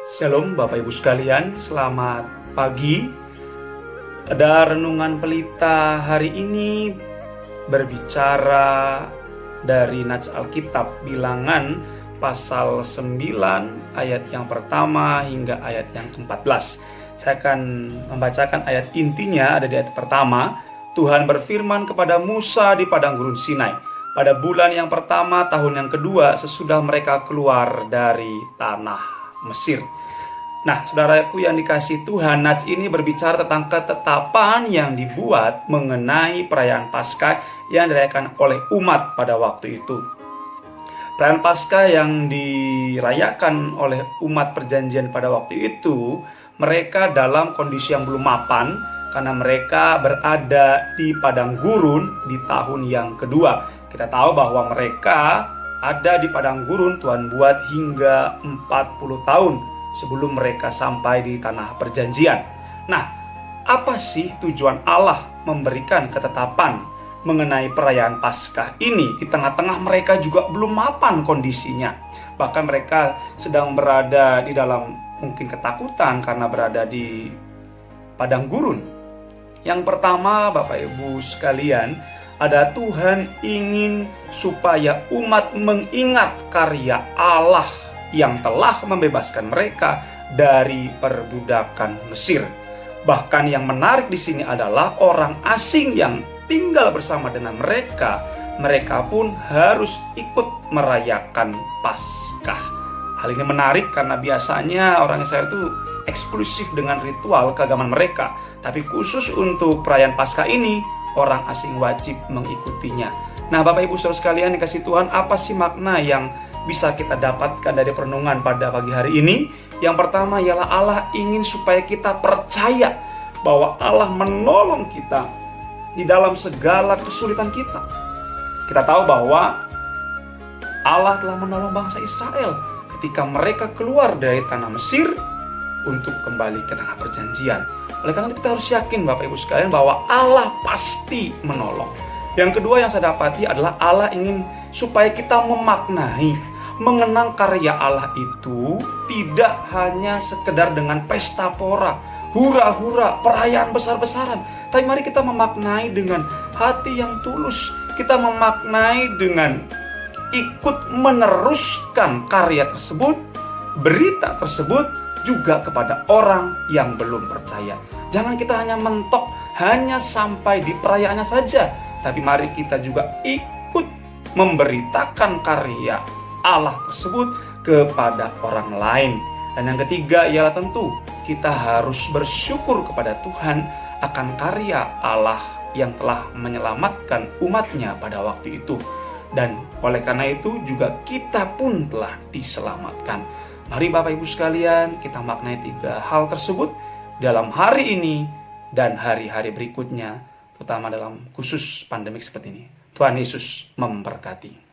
Shalom Bapak Ibu sekalian, selamat pagi. Ada renungan pelita hari ini berbicara dari Nats Alkitab Bilangan pasal 9 ayat yang pertama hingga ayat yang ke-14. Saya akan membacakan ayat intinya, ada di ayat pertama. Tuhan berfirman kepada Musa di padang gurun Sinai pada bulan yang pertama tahun yang kedua sesudah mereka keluar dari tanah Mesir. Nah, saudaraku yang dikasihi Tuhan, nats ini berbicara tentang ketetapan yang dibuat mengenai perayaan Paskah yang dirayakan oleh umat pada waktu itu. Perayaan Paskah yang dirayakan oleh umat perjanjian pada waktu itu, mereka dalam kondisi yang belum mapan karena mereka berada di padang gurun di tahun yang kedua. Kita tahu bahwa mereka ada di padang gurun Tuhan buat hingga 40 tahun sebelum mereka sampai di tanah perjanjian. Nah, apa sih tujuan Allah memberikan ketetapan mengenai perayaan Paskah ini di tengah-tengah mereka juga belum mapan kondisinya? Bahkan mereka sedang berada di dalam mungkin ketakutan karena berada di padang gurun. Yang pertama, Bapak Ibu sekalian, ada Tuhan ingin supaya umat mengingat karya Allah yang telah membebaskan mereka dari perbudakan Mesir. Bahkan yang menarik di sini adalah orang asing yang tinggal bersama dengan mereka, mereka pun harus ikut merayakan Paskah. Hal ini menarik karena biasanya orang Israel itu eksklusif dengan ritual keagamaan mereka, tapi khusus untuk perayaan Paskah ini orang asing wajib mengikutinya. Nah, Bapak Ibu Saudara sekalian dikasih Tuhan, apa sih makna yang bisa kita dapatkan dari perenungan pada pagi hari ini? Yang pertama ialah Allah ingin supaya kita percaya bahwa Allah menolong kita di dalam segala kesulitan kita. Kita tahu bahwa Allah telah menolong bangsa Israel ketika mereka keluar dari tanah Mesir untuk kembali ke tanah perjanjian. Oleh karena itu kita harus yakin Bapak Ibu sekalian bahwa Allah pasti menolong. Yang kedua yang saya dapati adalah Allah ingin supaya kita memaknai, mengenang karya Allah itu tidak hanya sekedar dengan pesta pora, hura-hura, perayaan besar-besaran. Tapi mari kita memaknai dengan hati yang tulus. Kita memaknai dengan ikut meneruskan karya tersebut, berita tersebut juga kepada orang yang belum percaya. Jangan kita hanya mentok, hanya sampai di perayaannya saja, tapi mari kita juga ikut memberitakan karya Allah tersebut kepada orang lain. Dan yang ketiga ialah tentu kita harus bersyukur kepada Tuhan akan karya Allah yang telah menyelamatkan umatnya pada waktu itu. Dan oleh karena itu juga kita pun telah diselamatkan. Mari Bapak Ibu sekalian kita maknai tiga hal tersebut dalam hari ini dan hari-hari berikutnya, terutama dalam khusus pandemik seperti ini. Tuhan Yesus memberkati.